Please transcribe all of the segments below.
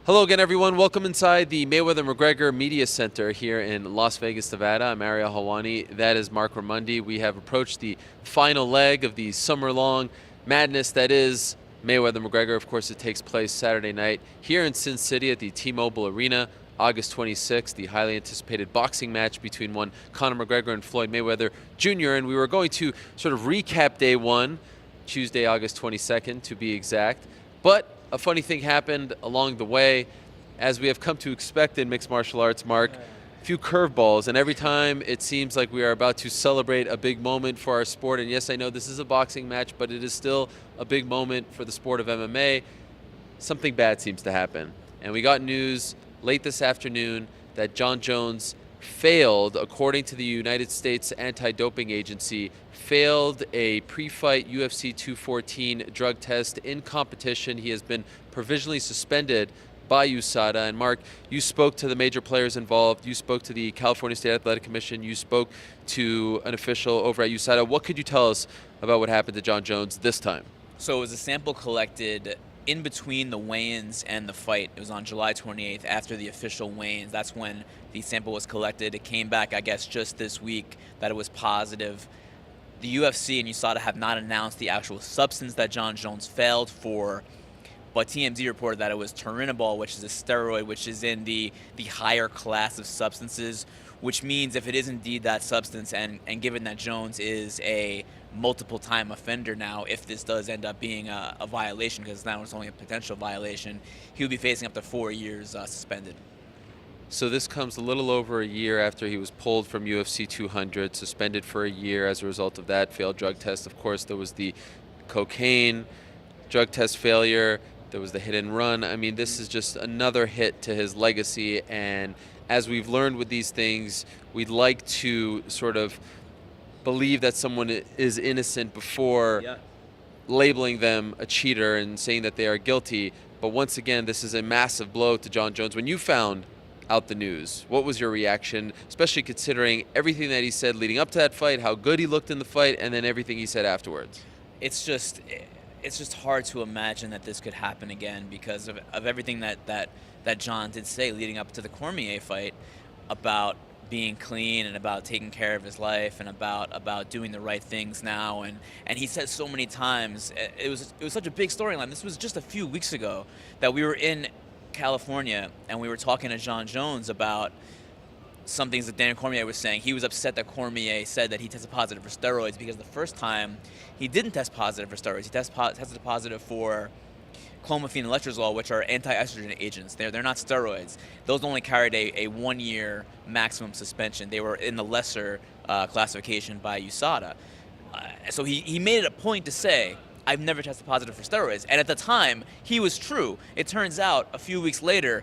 Hello again, everyone. Welcome inside the Mayweather-McGregor Media Center here in Las Vegas, Nevada. I'm Aヴda Helwani. That is Marc Ramundi. We have approached the final leg of the summer-long madness that is Mayweather-McGregor. Of course, it takes place Saturday night here in Sin City at the T-Mobile Arena, August 26th, the highly anticipated boxing match between one Conor McGregor and Floyd Mayweather Jr. And we were going to sort of recap day one, Tuesday, August 22nd, to be exact. But a funny thing happened along the way, as we have come to expect in mixed martial arts, Marc. A few curveballs, and every time it seems like we are about to celebrate a big moment for our sport. And yes, I know this is a boxing match, but it is still a big moment for the sport of MMA. Something bad seems to happen. And we got news late this afternoon that Jon Jones failed, according to the United States Anti-Doping Agency, failed a pre-fight UFC 214 drug test in competition. He has been provisionally suspended by USADA. And Marc, you spoke to the major players involved. You spoke to the California State Athletic Commission. You spoke to an official over at USADA. What could you tell us about what happened to Jon Jones this time? So it was a sample collected in between the weigh-ins and the fight. It was on July 28th after the official weigh-ins. That's when the sample was collected. It came back, I guess, just this week that it was positive. The UFC and USADA have not announced the actual substance that Jon Jones failed for, but TMZ reported that it was turinabol, which is a steroid, which is in the higher class of substances, which means if it is indeed that substance, and given that Jones is a multiple-time offender now, if this does end up being a violation, because now it's only a potential violation, he'll be facing up to 4 years suspended. So this comes a little over a year after he was pulled from UFC 200, suspended for a year as a result of that failed drug test. Of course, there was the cocaine drug test failure. There was the hit and run. I mean, this is just another hit to his legacy. And as we've learned with these things, we'd like to sort of believe that someone is innocent before labeling them a cheater and saying that they are guilty. But once again, this is a massive blow to Jon Jones. When you found out the news, what was your reaction, especially considering everything that he said leading up to that fight, how good he looked in the fight, and then everything he said afterwards? It's just hard to imagine that this could happen again because of everything that Jon did say leading up to the Cormier fight about being clean and about taking care of his life and about doing the right things now, and he said so many times. It was such a big storyline. This was just a few weeks ago that we were in California and we were talking to Jon Jones about some things that Daniel Cormier was saying. He was upset that Cormier said that he tested positive for steroids because the first time he didn't test positive for steroids. He tested positive for clomiphene and letrozole, which are anti-estrogen agents. They're not steroids. Those only carried a 1 year maximum suspension. They were in the lesser classification by USADA. So he made it a point to say, I've never tested positive for steroids. And at the time, he was true. It turns out, a few weeks later,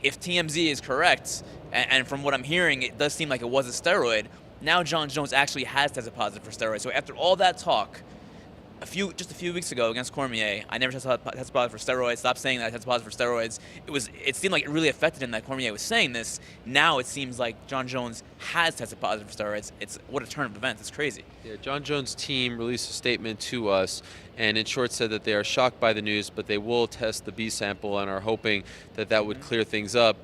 if TMZ is correct, and from what I'm hearing, it does seem like it was a steroid, now Jon Jones actually has tested positive for steroids. So after all that talk, just a few weeks ago against Cormier, I never tested positive for steroids. Stop saying that I tested positive for steroids. It seemed like it really affected him that Cormier was saying this. Now it seems like Jon Jones has tested positive for steroids. What a turn of events. It's crazy. Yeah, Jon Jones' team released a statement to us, and in short said that they are shocked by the news, but they will test the B sample and are hoping that would clear things up.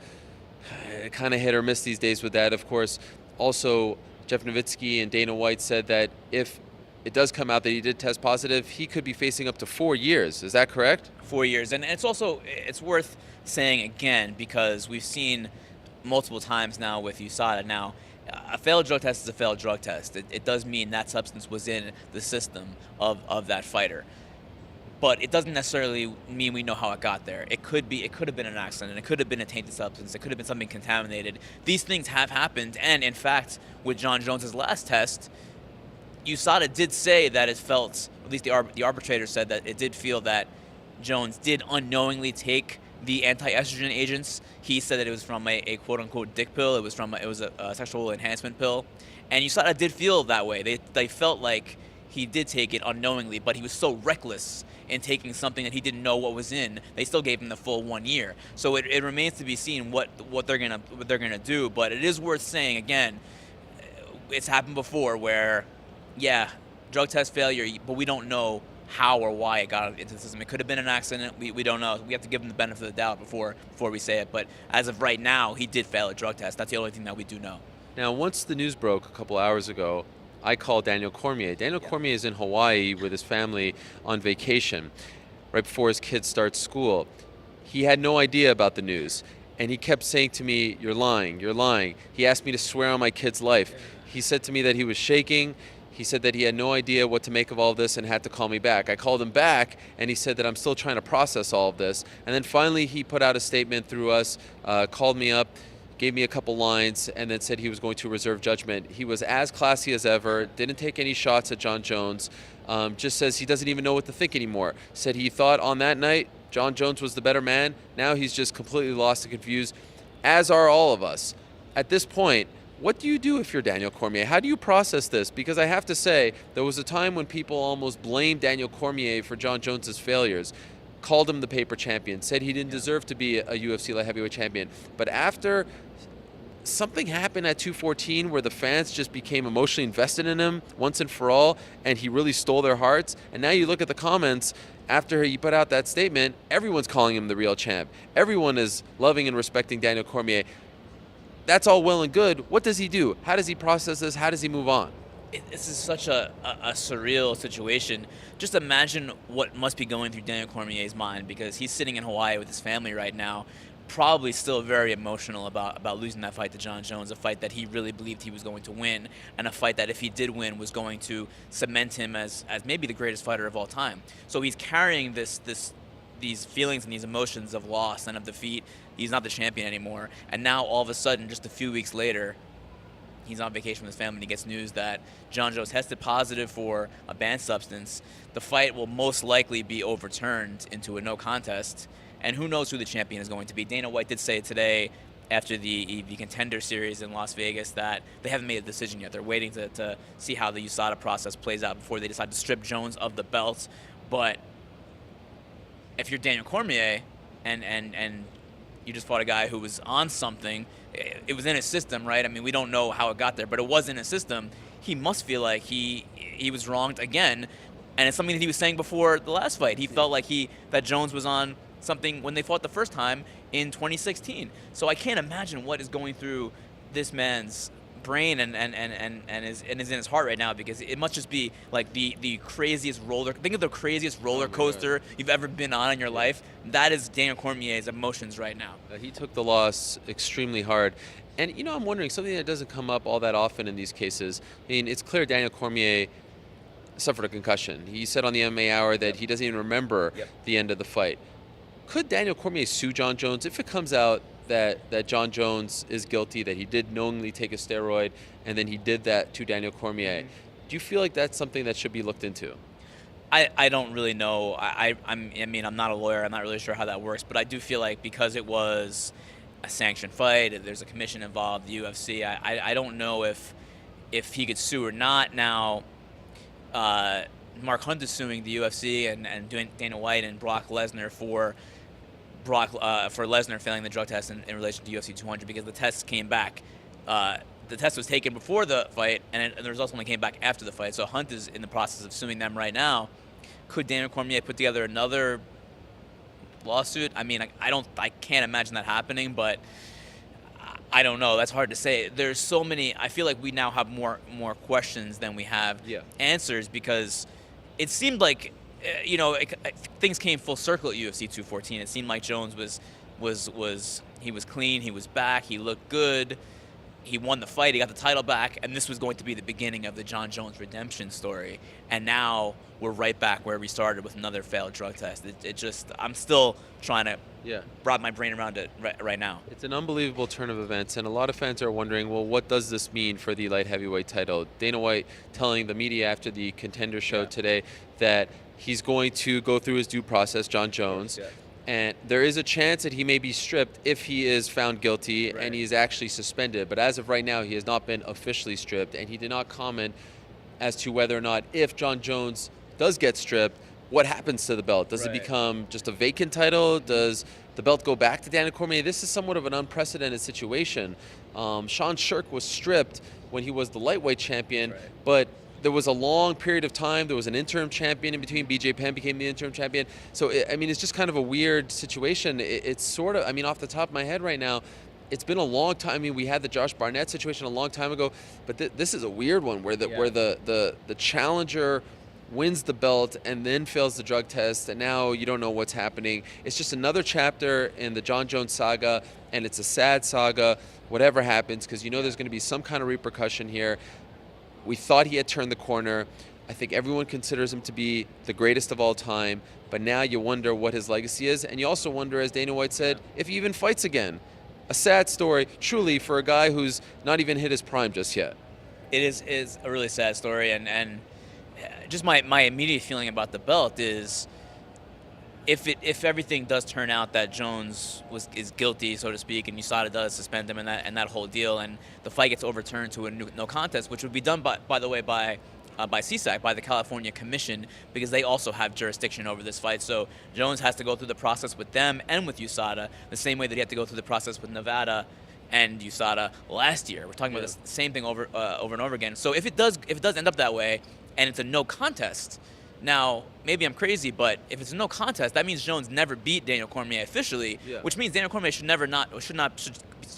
Kind of hit or miss these days with that. Of course, also Jeff Nowitzki and Dana White said that if it does come out that he did test positive, he could be facing up to 4 years. Is that correct? 4 years. And it's worth saying again, because we've seen multiple times now with USADA. Now, a failed drug test is a failed drug test. It does mean that substance was in the system of that fighter. But it doesn't necessarily mean we know how it got there. It could have been an accident. It could have been a tainted substance. It could have been something contaminated. These things have happened. And in fact, with Jon Jones' last test, USADA did say that it felt, at least the arbitrator said that it did feel that Jones did unknowingly take the anti-estrogen agents. He said that it was from a quote-unquote dick pill. It was a sexual enhancement pill. And USADA did feel that way. They felt like he did take it unknowingly, but he was so reckless in taking something that he didn't know what was in. They still gave him the full 1 year. So it remains to be seen what they're gonna do. But it is worth saying again, it's happened before where, yeah, drug test failure, but we don't know how or why it got into the system. It could have been an accident. We don't know. We have to give him the benefit of the doubt before we say it. But as of right now, he did fail a drug test. That's the only thing that we do know. Now, once the news broke a couple hours ago, I called Daniel Cormier. Daniel Cormier is in Hawaii with his family on vacation right before his kids start school. He had no idea about the news, and he kept saying to me, "You're lying, you're lying." He asked me to swear on my kid's life. He said to me that he was shaking. He said that he had no idea what to make of all this and had to call me back. I called him back, and he said that I'm still trying to process all of this. And then finally he put out a statement through us, called me up, gave me a couple lines, and then said he was going to reserve judgment. He was as classy as ever, didn't take any shots at Jon Jones, just says he doesn't even know what to think anymore. Said he thought on that night Jon Jones was the better man. Now he's just completely lost and confused, as are all of us. At this point, what do you do if you're Daniel Cormier? How do you process this? Because I have to say, there was a time when people almost blamed Daniel Cormier for Jon Jones's failures, called him the paper champion, said he didn't deserve to be a UFC light heavyweight champion. But after something happened at 214 where the fans just became emotionally invested in him once and for all, and he really stole their hearts, and now you look at the comments after he put out that statement, everyone's calling him the real champ. Everyone is loving and respecting Daniel Cormier. That's all well and good. What does he do? How does he process this? How does he move on? This is such a surreal situation. Just imagine what must be going through Daniel Cormier's mind, because he's sitting in Hawaii with his family right now, probably still very emotional about losing that fight to Jon Jones, a fight that he really believed he was going to win, and a fight that if he did win was going to cement him as maybe the greatest fighter of all time. So he's carrying these feelings and these emotions of loss and of defeat. He's not the champion anymore. And now all of a sudden, just a few weeks later, he's on vacation with his family and he gets news that Jon Jones tested positive for a banned substance. The fight will most likely be overturned into a no contest. And who knows who the champion is going to be. Dana White did say today after the Contender Series in Las Vegas that they haven't made a decision yet. They're waiting to see how the USADA process plays out before they decide to strip Jones of the belt. But if you're Daniel Cormier and you just fought a guy who was on something, it was in his system, right? I mean, we don't know how it got there, but it was in his system. He must feel like he was wronged again, and it's something that he was saying before the last fight. He felt like that Jones was on something when they fought the first time in 2016. So I can't imagine what is going through this man's brain and is in his heart right now, because it must just be like the craziest roller. Think of the craziest roller coaster you've ever been on in your life. That is Daniel Cormier's emotions right now. He took the loss extremely hard. And, I'm wondering, something that doesn't come up all that often in these cases. I mean, it's clear Daniel Cormier suffered a concussion. He said on the MMA Hour that he doesn't even remember the end of the fight. Could Daniel Cormier sue Jon Jones if it comes out that Jon Jones is guilty, that he did knowingly take a steroid, and then he did that to Daniel Cormier? Do you feel like that's something that should be looked into? I don't really know. I mean, I'm not a lawyer. I'm not really sure how that works, but I do feel like because it was a sanctioned fight, there's a commission involved, the UFC. I don't know if he could sue or not. Now, Marc Hunt is suing the UFC and Dana White and Brock Lesnar for Lesnar failing the drug test in relation to UFC 200, because the test came back. The test was taken before the fight, and the results only came back after the fight. So Hunt is in the process of suing them right now. Could Daniel Cormier put together another lawsuit? I mean, I can't imagine that happening, but I don't know. That's hard to say. There's so many. I feel like we now have more questions than we have answers, because it seemed like things came full circle at UFC 214. It seemed like Jones was clean, he was back, he looked good, he won the fight, he got the title back, and this was going to be the beginning of the Jon Jones redemption story. And now we're right back where we started with another failed drug test. I'm still trying to wrap my brain around it right now. It's an unbelievable turn of events, and a lot of fans are wondering, well, what does this mean for the light heavyweight title? Dana White telling the media after the Contender show today that he's going to go through his due process, Jon Jones, and there is a chance that he may be stripped if he is found guilty and he is actually suspended. But as of right now, he has not been officially stripped, and he did not comment as to whether or not, if Jon Jones does get stripped, what happens to the belt? Does it become just a vacant title? Does the belt go back to Daniel Cormier? This is somewhat of an unprecedented situation. Sean Shirk was stripped when he was the lightweight champion, but there was a long period of time. There was an interim champion in between. BJ Penn became the interim champion. So, I mean, it's just kind of a weird situation. It's sort of, I mean, off the top of my head right now, it's been a long time. I mean, we had the Josh Barnett situation a long time ago, but this is a weird one where the challenger wins the belt and then fails the drug test, and now you don't know what's happening. It's just another chapter in the Jon Jones saga, and it's a sad saga, whatever happens, because you know there's going to be some kind of repercussion here. We thought he had turned the corner. I think everyone considers him to be the greatest of all time, but now you wonder what his legacy is, and you also wonder, as Dana White said, if he even fights again. A sad story, truly, for a guy who's not even hit his prime just yet. It is a really sad story, and just my immediate feeling about the belt is if everything does turn out that Jones is guilty, so to speak, and USADA does suspend him and that whole deal, and the fight gets overturned to a no contest, which would be done by the way by CSAC, by the California Commission, because they also have jurisdiction over this fight. So Jones has to go through the process with them and with USADA, the same way that he had to go through the process with Nevada and USADA last year. We're talking about the same thing over and over again. So if it does end up that way, and it's a no contest, now maybe I'm crazy, but if it's a no contest, that means Jones never beat Daniel Cormier officially, which means Daniel Cormier should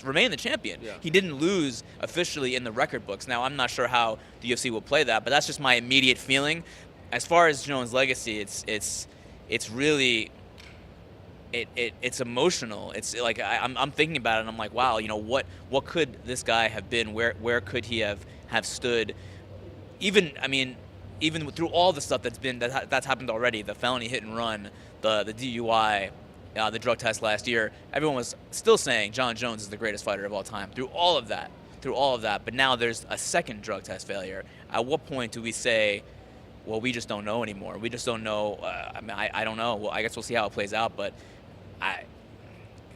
remain the champion. Yeah. He didn't lose officially in the record books. Now I'm not sure how the UFC will play that, but that's just my immediate feeling. As far as Jones' legacy, it's really it's emotional. It's like I'm thinking about it and I'm like, wow, you know, what could this guy have been? Where could he have stood? Even through all the stuff that's happened already, the felony hit and run, the DUI, the drug test last year, everyone was still saying Jon Jones is the greatest fighter of all time. Through all of that, but now there's a second drug test failure. At what point do we say, well, we just don't know anymore? We just don't know. I don't know. Well, I guess we'll see how it plays out, but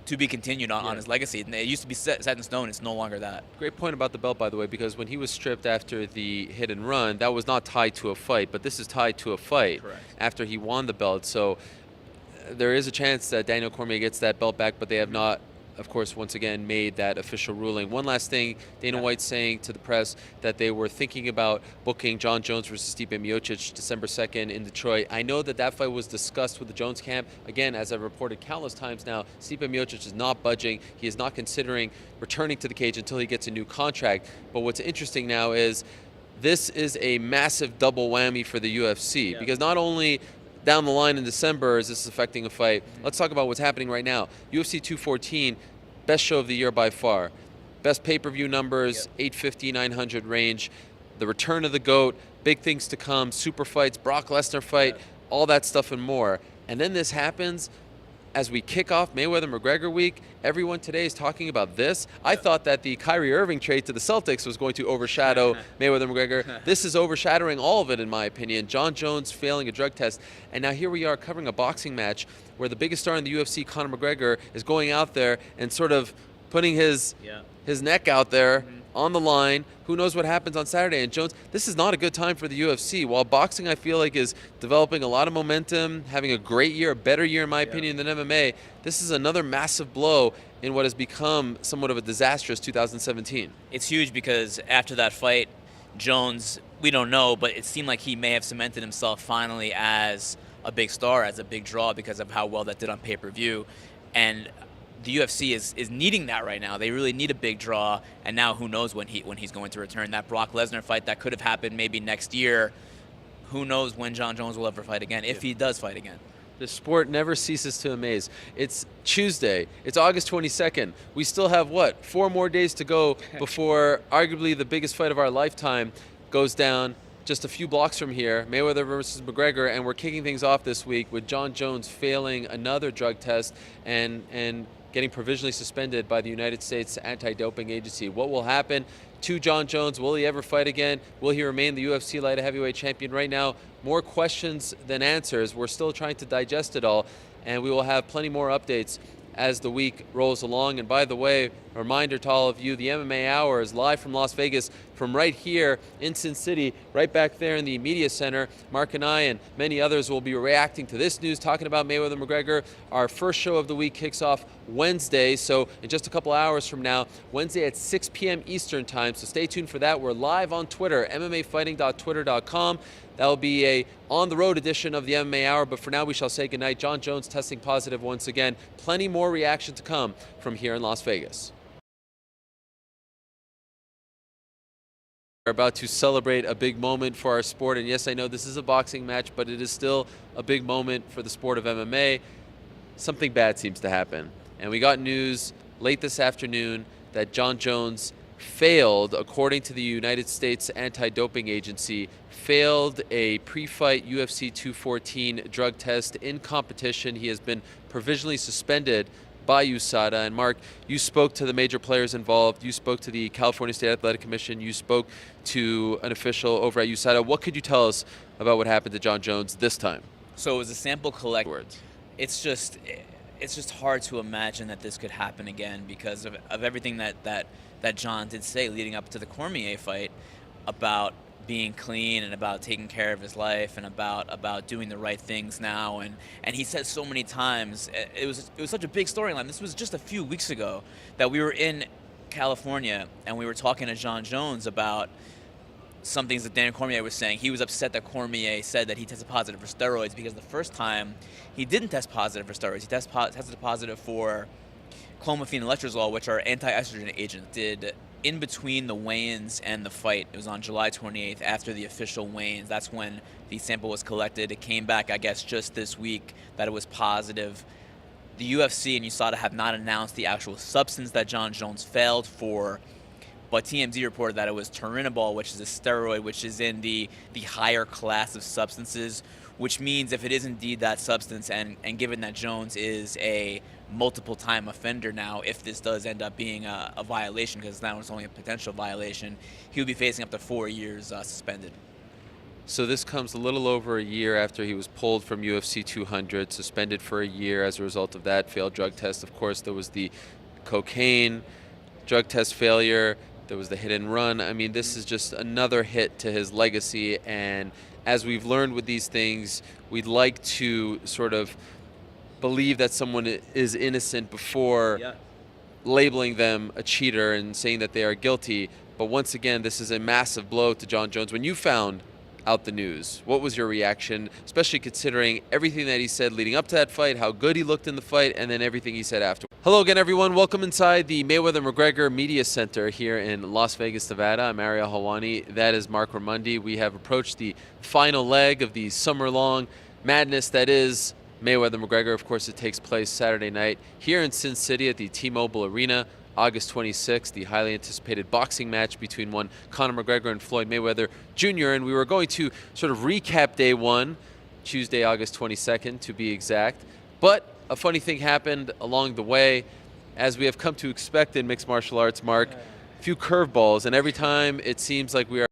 to be continued on his legacy. It used to be set in stone. It's no longer that. Great point about the belt, by the way, because when he was stripped after the hit and run, that was not tied to a fight, but this is tied to a fight. Correct. After he won the belt. So there is a chance that Daniel Cormier gets that belt back, but they have not, of course, once again, made that official ruling. One last thing, Dana White saying to the press that they were thinking about booking Jon Jones versus Stipe Miocic December 2nd in Detroit. I know that fight was discussed with the Jones camp. Again, as I've reported countless times now, Stipe Miocic is not budging. He is not considering returning to the cage until he gets a new contract. But what's interesting now is this is a massive double whammy for the UFC, because not only down the line in December is this affecting a fight. Let's talk about what's happening right now. UFC 214, best show of the year by far. Best pay-per-view numbers, 850, 900 range. The return of the GOAT, big things to come, super fights, Brock Lesnar fight, all that stuff and more. And then this happens as we kick off Mayweather-McGregor week. Everyone today is talking about this. I thought that the Kyrie Irving trade to the Celtics was going to overshadow Mayweather-McGregor. This is overshadowing all of it, in my opinion. Jon Jones failing a drug test. And now here we are covering a boxing match where the biggest star in the UFC, Conor McGregor, is going out there and sort of putting his neck out there on the line. Who knows what happens on Saturday? And Jones, this is not a good time for the UFC. While boxing, I feel like, is developing a lot of momentum, having a great year, a better year, in my opinion, than MMA, this is another massive blow in what has become somewhat of a disastrous 2017. It's huge because after that fight, Jones, we don't know, but it seemed like he may have cemented himself finally as a big star, as a big draw, because of how well that did on pay-per-view. And the UFC is needing that right now. They really need a big draw, and now who knows when he's going to return. That Brock Lesnar fight that could have happened maybe next year. Who knows when Jon Jones will ever fight again, if he does fight again. The sport never ceases to amaze. It's Tuesday. It's August 22nd. We still have, 4 more days to go before arguably the biggest fight of our lifetime goes down just a few blocks from here, Mayweather versus McGregor, and we're kicking things off this week with Jon Jones failing another drug test and getting provisionally suspended by the United States Anti-Doping Agency. What will happen to Jon Jones? Will he ever fight again? Will he remain the UFC light heavyweight champion? Right now, more questions than answers. We're still trying to digest it all, and we will have plenty more updates as the week rolls along. And by the way, a reminder to all of you, the MMA Hour is live from Las Vegas from right here in Sin City, right back there in the media center. Marc and I and many others will be reacting to this news, talking about Mayweather McGregor. Our first show of the week kicks off Wednesday, so in just a couple hours from now, Wednesday at 6 p.m. Eastern time, so stay tuned for that. We're live on Twitter, MMAfighting.twitter.com. That will be a on-the-road edition of the MMA Hour, but for now we shall say goodnight. Jon Jones testing positive once again. Plenty more reaction to come from here in Las Vegas. We're about to celebrate a big moment for our sport, and yes, I know this is a boxing match, but it is still a big moment for the sport of MMA. Something bad seems to happen, and we got news late this afternoon that Jon Jones failed, according to the United States Anti-Doping Agency, failed a pre-fight UFC 214 drug test in competition. He has been provisionally suspended by USADA. And Marc, you spoke to the major players involved. You spoke to the California State Athletic Commission. You spoke to an official over at USADA. What could you tell us about what happened to Jon Jones this time? So it was a sample collect. It's just hard to imagine that this could happen again because of everything that Jon did say leading up to the Cormier fight about being clean and about taking care of his life and about doing the right things now, and he said so many times, it was such a big storyline. This was just a few weeks ago that we were in California and we were talking to Jon Jones about some things that Dan Cormier was saying. He was upset that Cormier said that he tested positive for steroids because the first time he didn't test positive for steroids. He tested positive for clomiphene and letrozole, which are anti-estrogen agents. Did in between the weigh-ins and the fight. It was on July 28th after the official weigh-ins. That's when the sample was collected. It came back, I guess, just this week that it was positive. The UFC and USADA have not announced the actual substance that Jon Jones failed for, but TMZ reported that it was turinabol, which is a steroid, which is in the higher class of substances, which means if it is indeed that substance, and given that Jones is a multiple-time offender now, if this does end up being a violation, because now it's only a potential violation, he'll be facing up to 4 years suspended. So this comes a little over a year after he was pulled from UFC 200, suspended for a year as a result of that failed drug test. Of course, there was the cocaine drug test failure. There was the hit and run. I mean, this is just another hit to his legacy. And as we've learned with these things, we'd like to sort of believe that someone is innocent before labeling them a cheater and saying that they are guilty. But once again, this is a massive blow to Jon Jones. When you found out the news, what was your reaction, especially considering everything that he said leading up to that fight, how good he looked in the fight, and then everything he said after? Hello again, everyone. Welcome inside the Mayweather-McGregor Media Center here in Las Vegas, Nevada. I'm Marc Helwani. That is Marc Ramundi. We have approached the final leg of the summer-long madness that is Mayweather-McGregor. Of course, it takes place Saturday night here in Sin City at the T-Mobile Arena. August 26th, the highly anticipated boxing match between one Conor McGregor and Floyd Mayweather Jr. And we were going to sort of recap day one, Tuesday, August 22nd to be exact. But a funny thing happened along the way, as we have come to expect in mixed martial arts, Marc. A few curveballs, and every time it seems like we are